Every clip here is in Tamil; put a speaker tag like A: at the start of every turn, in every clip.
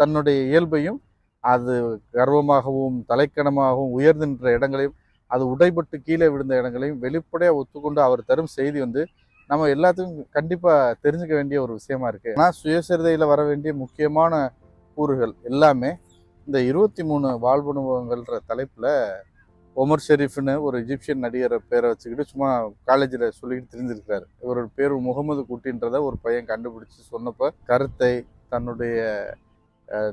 A: தன்னுடைய இயல்பையும் அது கர்வமாகவும் தலைக்கணமாகவும் உயர்ந்து நின்ற இடங்களையும் அது உடைபட்டு கீழே விழுந்த இடங்களையும் வெளிப்படையாக ஒத்துக்கொண்டு அவர் தரும் செய்தி வந்து நம்ம எல்லாத்துக்கும் கண்டிப்பாக தெரிஞ்சுக்க வேண்டிய ஒரு விஷயமா இருக்குது. ஆனால் சுயசரிதையில் வர வேண்டிய முக்கியமான கூறுகள் எல்லாமே இந்த 23 வாழ்வனுபவங்கள்ன்ற தலைப்பில் ஒமர் ஷெரீஃப்னு ஒரு எஜிப்சியன் நடிகரை பேரை வச்சுக்கிட்டு சும்மா காலேஜில் சொல்லிக்கிட்டு தெரிஞ்சிருக்கிறாரு. இவரோட பேர் முகமது குட்டின்றத ஒரு பையன் கண்டுபிடிச்சி சொன்னப்போ கருத்தை, தன்னுடைய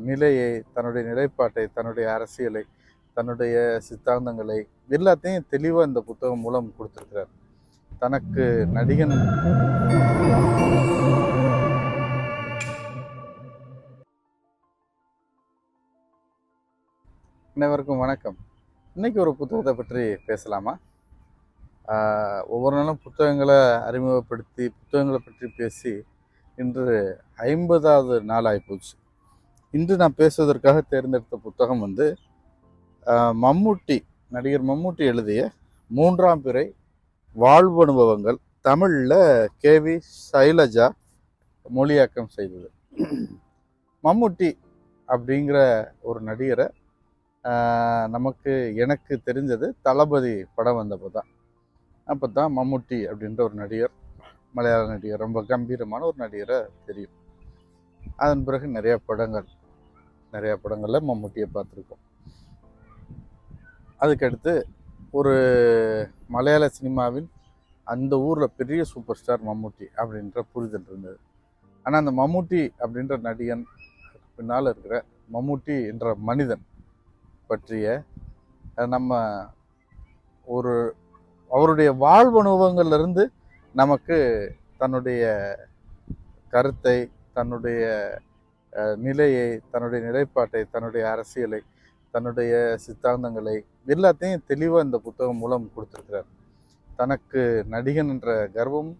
A: நிலையை, தன்னுடைய நிலைப்பாட்டை, தன்னுடைய அரசியலை, தன்னுடைய சித்தாந்தங்களை எல்லாத்தையும் தெளிவாக இந்த புத்தகம் மூலம் கொடுத்துருக்கிறார். தனக்கு நடிகன் அனைவருக்கும் வணக்கம். இன்னைக்கு ஒரு புத்தகத்தை பற்றி பேசலாமா? ஒவ்வொரு நாளும் புத்தகங்களை அறிமுகப்படுத்தி புத்தகங்களை பற்றி பேசி இன்று 50வது நாள் ஆகிப்போச்சு. இன்று நான் பேசுவதற்காக தேர்ந்தெடுத்த புத்தகம் வந்து நடிகர் மம்முட்டி எழுதிய 3ஆம் பிறை வாழ்வு அனுபவங்கள், தமிழில் கேவி சைலஜா மொழியாக்கம் செய்தது. மம்முட்டி அப்படிங்கிற ஒரு நடிகரை எனக்கு தெரிஞ்சது தளபதி படம் வந்தப்போ தான். அப்போ தான் மம்முட்டி அப்படின்ற ஒரு நடிகர், மலையாள நடிகர், ரொம்ப கம்பீரமான ஒரு நடிகரை தெரியும். அதன் பிறகு நிறைய படங்களில் மம்முட்டியை பார்த்துருக்கோம். அதுக்கடுத்து ஒரு மலையாள சினிமாவின் அந்த ஊரில் பெரிய சூப்பர் ஸ்டார் மம்முட்டி அப்படின்ற புரிதல் இருந்தது. ஆனால் அந்த மம்முட்டி அப்படின்ற நடிகன் பின்னால் இருக்கிற மம்முட்டி என்ற மனிதன் பற்றிய நம்ம அவருடைய வாழ்வு அனுபவங்கள்லேருந்து நமக்கு தன்னுடைய கருத்தை, தன்னுடைய நிலையை, தன்னுடைய நிலைப்பாட்டை, தன்னுடைய அரசியலை, தன்னுடைய சித்தாந்தங்களை எல்லாத்தையும் தெளிவாக இந்த புத்தகம் மூலம் கொடுத்துருக்கிறார். தனக்கு நடிகன் என்ற கர்வம்,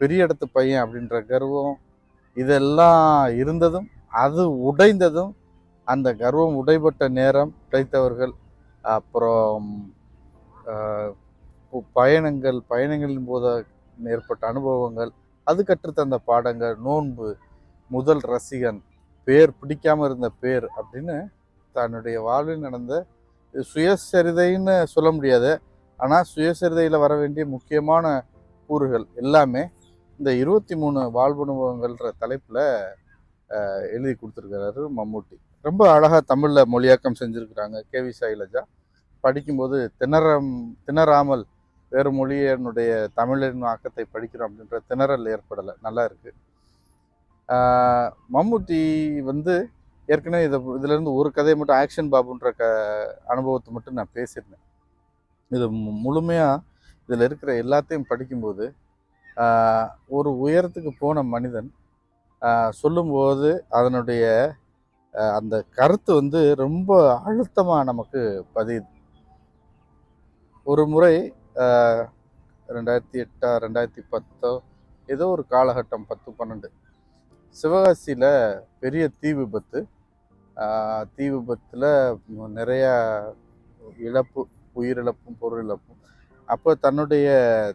A: பெரிய இடத்து பையன் அப்படின்ற கர்வம், இதெல்லாம் இருந்ததும் அது உடைந்ததும், அந்த கர்வம் உடைபட்ட நேரம் கிடைத்தவர்கள், அப்புறம் பயணங்களின் போது ஏற்பட்ட அனுபவங்கள், அது கற்றுத்தந்த பாடங்கள், நோன்பு, முதல் ரசிகன், பேர் பிடிக்காமல் இருந்த பேர் அப்படின்னு தன்னுடைய வாழ்வில் நடந்த சுயசரிதைன்னு சொல்ல முடியாது. ஆனால் சுயசரிதையில் வர வேண்டிய முக்கியமான கூறுகள் எல்லாமே இந்த 23 வாழ்வனுபவங்கள்ன்ற தலைப்பில் எழுதி கொடுத்துருக்கிறாரு மம்முட்டி. ரொம்ப அழகாக தமிழில் மொழியாக்கம் செஞ்சுருக்கிறாங்க கேவி சைலஜா. படிக்கும்போது திணறாமல் வேறு மொழியினுடைய தமிழின் ஆக்கத்தை படிக்கிறோம் அப்படின்ற திணறல் ஏற்படலை, நல்லா இருக்குது. மம்முட்டி வந்து ஏற்கனவே இதிலேருந்து ஒரு கதையை மட்டும், ஆக்ஷன் பாபுன்ற அனுபவத்தை மட்டும் நான் பேசியிருந்தேன். இது முழுமையாக இதில் இருக்கிற எல்லாத்தையும் படிக்கும்போது ஒரு உயரத்துக்கு போன மனிதன் சொல்லும்போது அதனுடைய அந்த கருத்து வந்து ரொம்ப அழுத்தமாக நமக்கு பதியுது. ஒரு முறை 2008 2010 ஏதோ ஒரு காலகட்டம், 10-12, சிவகாசியில் பெரிய தீ விபத்து. தீ விபத்தில் நிறையா இழப்பு, உயிரிழப்பும் பொருள் இழப்பும். அப்போ தன்னுடைய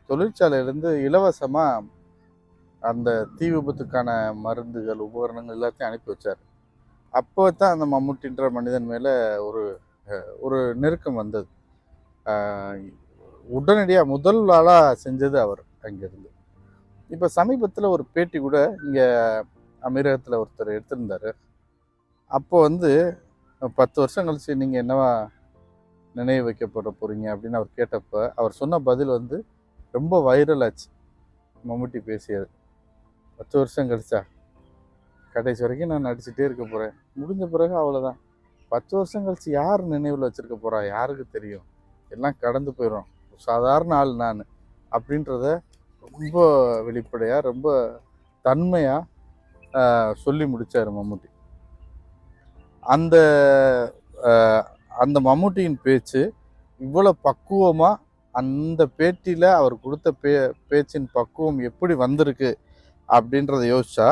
A: தொழிற்சாலையிலேருந்து இலவசமாக அந்த தீ விபத்துக்கான மருந்துகள், உபகரணங்கள் எல்லாத்தையும் அனுப்பி வச்சார். அப்போ தான் அந்த மம்முட்டின்ற மனிதன் மேலே ஒரு நெருக்கம் வந்தது. உடனடியாக முதல் ஆளாக செஞ்சது அவர் அங்கேருந்து. இப்போ சமீபத்தில் ஒரு பேட்டி கூட இங்கே அமீரகத்தில் ஒருத்தர் எடுத்திருந்தார். அப்போ வந்து 10 வருஷம் கழிச்சு நீங்கள் என்னவா நினைவு வைக்கப்பட போகிறீங்க அப்படின்னு அவர் கேட்டப்போ அவர் சொன்ன பதில் வந்து ரொம்ப வைரல் ஆச்சு. மம்முட்டி பேசியது, 10 வருஷம் கழிச்சா, கடைசி வரைக்கும் நான் நடிச்சுட்டே இருக்க போகிறேன், முடிஞ்ச பிறகு அவ்வளோதான், 10 வருஷம் கழிச்சு யார் நினைவில் வச்சுருக்க போகிறா, யாருக்கு தெரியும், எல்லாம் கடந்து போயிடும், சாதாரண ஆள் நான் அப்படின்றத ரொம்ப வெளிப்படையாக ரொம்ப தன்மையாக சொல்லி முடித்தார் மம்முட்டி. அந்த மம்முட்டியின் பேச்சு இவ்வளோ பக்குவமாக, அந்த பேட்டியில் அவர் கொடுத்த பேச்சின் பக்குவம் எப்படி வந்திருக்கு அப்படின்றத யோசிச்சா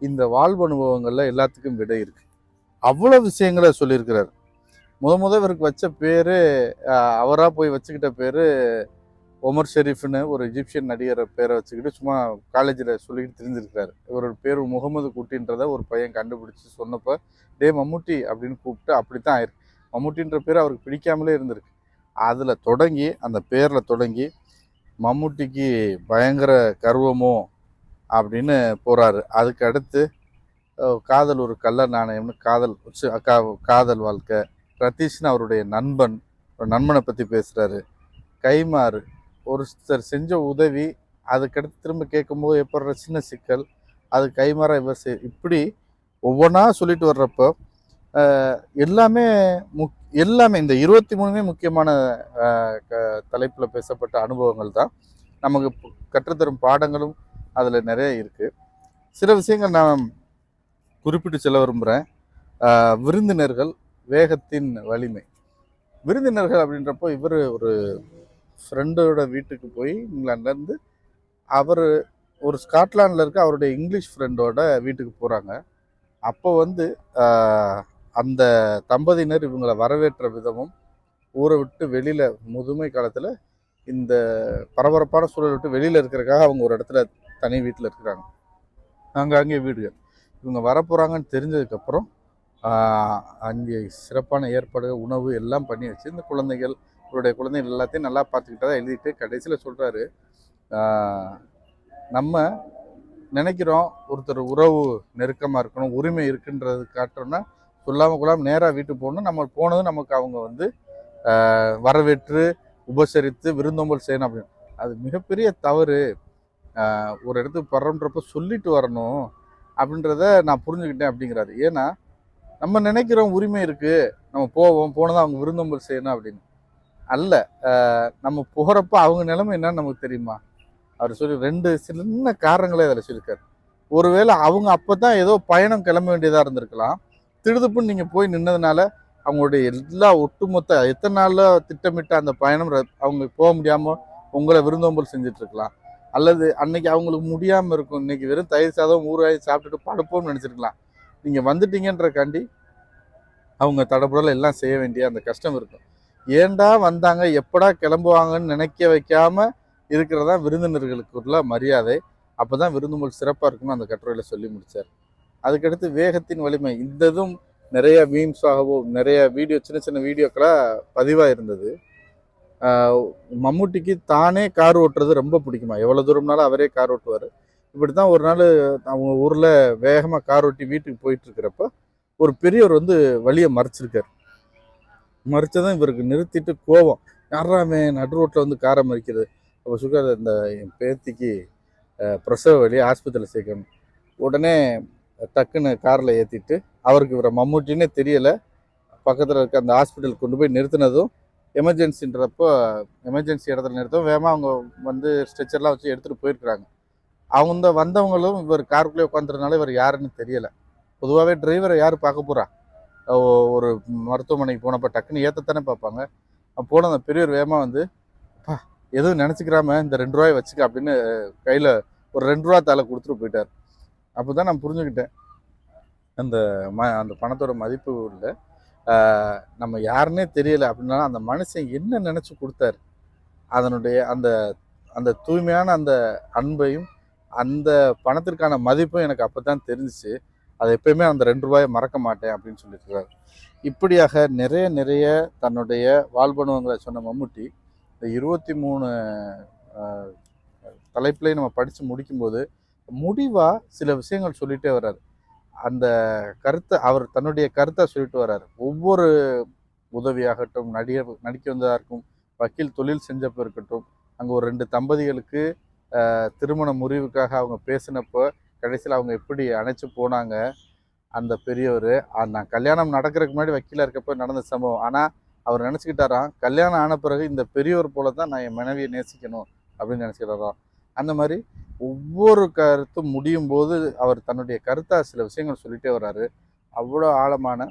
A: இந்த வாழ்வு அனுபவங்களில் எல்லாத்துக்கும் விடை இருக்குது. அவ்வளோ விஷயங்களை சொல்லியிருக்கிறார். இவருக்கு வச்ச பேர், அவராக போய் வச்சுக்கிட்ட பேர் ஒமர் ஷெரீஃப்னு ஒரு எஜிப்சியன் நடிகரை பேரை வச்சுக்கிட்டு சும்மா காலேஜில் சொல்லிக்கிட்டு தெரிஞ்சிருக்காரு. இவரோட பேர் முகமது குட்டின்றத ஒரு பையன் கண்டுபிடிச்சி சொன்னப்போ டே மம்முட்டி அப்படின்னு கூப்பிட்டு அப்படி தான் ஆயிருக்கு. மம்முட்டின்ற பேர் அவருக்கு பிடிக்காமலே இருந்திருக்கு. அதில் தொடங்கி அந்த பேரில் தொடங்கி மம்முட்டிக்கு பயங்கர கர்வமோ அப்படின்னு போகிறாரு. அதுக்கு அடுத்து காதல் ஒரு கள்ள நாணயம்னு காதல் வாழ்க்கை. ரதீஷ்னு அவருடைய நண்பனை பற்றி பேசுகிறாரு. கைமாறு ஒருத்தர் செஞ்ச உதவி, அதுக்கடுத்து திரும்ப கேட்கும்போது ஏற்படுற சின்ன சிக்கல், அது கைமாற இவர் இப்படி ஒவ்வொன்றா சொல்லிட்டு வர்றப்போ எல்லாமே இந்த 23மே முக்கியமான தலைப்பில் பேசப்பட்ட அனுபவங்கள் தான். நமக்கு கற்றுத்தரும் பாடங்களும் அதில் நிறைய இருக்குது. சில விஷயங்கள் நான் குறிப்பிட்டு சொல்ல விரும்புகிறேன். விருந்தினர்கள், வேகத்தின் வலிமை. விருந்தினர்கள் அப்படின்றப்போ இவர் ஒரு ஃப்ரெண்டோட வீட்டுக்கு போய் இங்கிலாந்துலேருந்து அவர் ஒரு ஸ்காட்லாண்டில் இருக்க அவருடைய இங்கிலீஷ் ஃப்ரெண்டோட வீட்டுக்கு போகிறாங்க. அப்போ அந்த தம்பதியினர் இவங்களை வரவேற்ற விதமும், ஊரை விட்டு வெளியில் முதுமை காலத்தில் இந்த பரபரப்பான சூழலை விட்டு வெளியில் இருக்கிறதுக்காக அவங்க ஒரு இடத்துல தனி வீட்டில் இருக்கிறாங்க. அங்கே வீடுகள் இவங்க வரப்போகிறாங்கன்னு தெரிஞ்சதுக்கப்புறம் அங்கே சிறப்பான ஏற்பாடு, உணவு எல்லாம் பண்ணி வச்சு இந்த இவருடைய குழந்தைகள் எல்லாத்தையும் நல்லா பார்த்துக்கிட்டதா எழுதிட்டு கடைசியில் சொல்கிறாரு, நம்ம நினைக்கிறோம் ஒருத்தர் உறவு நெருக்கமாக இருக்கணும், உரிமை இருக்குன்றது காட்டுறோன்னா சொல்லாமல் கொள்ளாமல் நேராக வீட்டுக்கு போகணும். நம்ம போனதும் நமக்கு அவங்க வரவேற்று உபசரித்து விருந்தோம்பல் செய்யணும் அப்படின்னு. அது மிகப்பெரிய தவறு. ஒரு இடத்துக்கு படுறோன்றப்ப சொல்லிட்டு வரணும் அப்படின்றத நான் புரிஞ்சுக்கிட்டேன் அப்படிங்கிறாரு. ஏன்னா நம்ம நினைக்கிறோம் உரிமை இருக்குது, நம்ம போனதான் அவங்க விருந்தோம்பல் செய்யணும் அப்படின்னு. அல்ல, நம்ம போகிறப்ப அவங்க நிலைமை என்னன்னு நமக்கு தெரியுமா? அவர் சொல்லி 2 சின்ன காரணங்களே அதில் சொல்லியிருக்காரு. ஒருவேளை அவங்க அப்போ தான் ஏதோ பயணம் கிளம்ப வேண்டியதாக இருந்திருக்கலாம். திடுதுப்புன்னு நீங்கள் போய் நின்னதுனால அவங்களுடைய எல்லா ஒட்டுமொத்த எத்தனை நாளில் திட்டமிட்ட அந்த பயணம் அவங்க போக முடியாமல் உங்களை விருந்தோம்பல் செஞ்சிட்ருக்கலாம். அல்லது அன்னைக்கு அவங்களுக்கு முடியாமல் இருக்கும், இன்னைக்கு வெறும் தயிர் சாதம் ஊறுகாய் சாப்பிட்டுட்டு படுப்போம்னு நினச்சிருக்கலாம். நீங்கள் வந்துட்டீங்கன்றக்காண்டி அவங்க தடபுடல எல்லாம் செய்ய வேண்டிய அந்த கஷ்டம் இருக்கும். ஏண்டா வந்தாங்க, எப்படா கிளம்புவாங்கன்னு நினைக்க வைக்காமல் இருக்கிறதா விருந்தினர்களுக்குள்ள மரியாதை. அப்போ தான் விருந்தோம்பல் சிறப்பாக இருக்குன்னு அந்த கட்டுரையில் சொல்லி முடித்தார். அதுக்கடுத்து வேகத்தின் வலிமை. இந்த இதுவும் நிறைய மீம்ஸாகவோ நிறைய சின்ன சின்ன வீடியோக்களாக பதிவாக இருந்தது. மம்முட்டிக்கு தானே கார் ஓட்டுறது ரொம்ப பிடிக்குமா, எவ்வளோ தூரம்னாலும் அவரே கார் ஓட்டுவார். இப்படி தான் ஒரு நாள் அவங்க ஊரில் வேகமாக கார் ஓட்டி வீட்டுக்கு போயிட்டுருக்கிறப்ப ஒரு பெரியவர் வழியை மறைச்சிருக்கார். மறிச்சதும் இவருக்கு நிறுத்திட்டு கோபம், யாராமே நடு ரோட்டில் காரை மறிக்கிறது. அப்போ சொல்கிறார், இந்த என் பேத்திக்கு பிரசவ வழி, ஆஸ்பத்திரியில் சேர்க்கணும். உடனே டக்குன்னு காரில் ஏற்றிட்டு, அவருக்கு இவரை மம்முட்டின்னே தெரியலை, பக்கத்தில் இருக்க அந்த ஹாஸ்பிட்டலுக்கு கொண்டு போய் நிறுத்தினதும் எமர்ஜென்சின்றப்போ எமர்ஜென்சி இடத்துல நிறுத்தவும் வேகமாக அவங்க ஸ்ட்ரெச்சர்லாம் வச்சு எடுத்துகிட்டு போயிருக்கிறாங்க. அவங்க வந்தவங்களும் இவர் காருக்குள்ளே உட்காந்துறதுனால இவர் யாருன்னு தெரியலை. பொதுவாகவே டிரைவரை யார் பார்க்க போகிறா? ஒரு மருத்துவமனைக்கு போனப்போ டக்குன்னு ஏற்றத்தானே பார்ப்பாங்க. போன அந்த பெரியவர் வேகமாக எதுவும் நினச்சிக்கிறாம இந்த 2 ரூபாய் வச்சுக்க அப்படின்னு கையில் ஒரு 2 ரூபா தாளை கொடுத்துட்டு போயிட்டார். அப்போ தான் நான் புரிஞ்சுக்கிட்டேன் அந்த பணத்தோட மதிப்பு இல்லை. நம்ம யாருன்னே தெரியலை அப்படின்னா அந்த மனுஷன் என்ன நினச்சி கொடுத்தாரு, அதனுடைய அந்த அந்த தூய்மையான அந்த அன்பையும் அந்த பணத்திற்கான மதிப்பும் எனக்கு அப்போ தான் தெரிஞ்சிச்சு. அதை எப்பயுமே அந்த 2 ரூபாயை மறக்க மாட்டேன் அப்படின்னு சொல்லியிருக்கிறார். இப்படியாக நிறைய தன்னுடைய வாழ்பனுவங்களை சொன்ன மம்முட்டி இந்த 23 தலைப்புலையும் நம்ம படித்து முடிக்கும்போது முடிவாக சில விஷயங்கள் சொல்லிகிட்டே வர்றாரு. அந்த கருத்தை அவர் தன்னுடைய கருத்தை சொல்லிட்டு வர்றாரு. ஒவ்வொரு உதவியாகட்டும், நடிக்க வந்ததாக இருக்கும், வக்கீல் தொழில் செஞ்சப்போ இருக்கட்டும், அங்கே ஒரு 2 தம்பதிகளுக்கு திருமண முறிவுக்காக அவங்க பேசினப்போ கடைசியில் அவங்க எப்படி அணைச்சி போனாங்க. அந்த பெரியவர் நான் கல்யாணம் நடக்கிறதுக்கு முன்னாடி வக்கீலாக இருக்கப்போ நடந்த சம்பவம். ஆனால் அவர் நினச்சிக்கிட்டாராம், கல்யாணம் ஆன பிறகு இந்த பெரியவர் போல தான் நான் என் மனைவியை நேசிக்கணும் அப்படின்னு நினச்சிக்கிட்டாராம். அந்த மாதிரி ஒவ்வொரு கருத்தும் முடியும் போது அவர் தன்னுடைய கருத்தாக சில விஷயங்கள் சொல்லிகிட்டே வர்றாரு. அவ்வளோ ஆழமான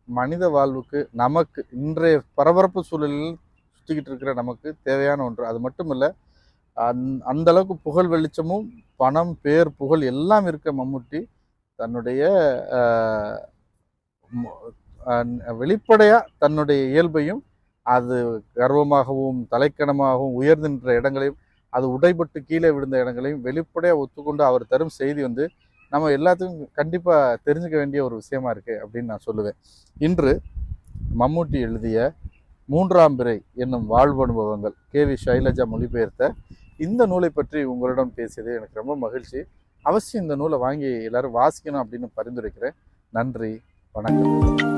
A: மனித வாழ்வுக்கு நமக்கு இன்றைய பரபரப்பு சூழலில் சுற்றிக்கிட்டு இருக்கிற நமக்கு தேவையான ஒன்று. அது மட்டும் இல்லை, அந்த அளவுக்கு புகழ் வெளிச்சமும் பணம், பேர், புகழ் எல்லாம் இருக்க மம்முட்டி தன்னுடைய வெளிப்படையாக தன்னுடைய இயல்பையும் அது கர்வமாகவும் தலைக்கணமாகவும் உயர்ந்து நின்ற இடங்களையும் அது உடைபட்டு கீழே விழுந்த இடங்களையும் வெளிப்படையாக ஒத்துக்கொண்டு அவர் தரும் செய்தி வந்து நம்ம எல்லாத்துக்கும் கண்டிப்பாக தெரிஞ்சுக்க வேண்டிய ஒரு விஷயமா இருக்குது அப்படின்னு நான் சொல்லுவேன். இன்று மம்முட்டி எழுதிய 3ஆம் பிறை என்னும் வாழ்வு அனுபவங்கள் KV ஷைலஜா மொழிபெயர்த்த இந்த நூலை பற்றி உங்களிடம் பேசியது எனக்கு ரொம்ப மகிழ்ச்சி. அவசியம் இந்த நூலை வாங்கி எல்லாரும் வாசிக்கணும் அப்படின்னு பரிந்துரைக்கிறேன். நன்றி, வணக்கம்.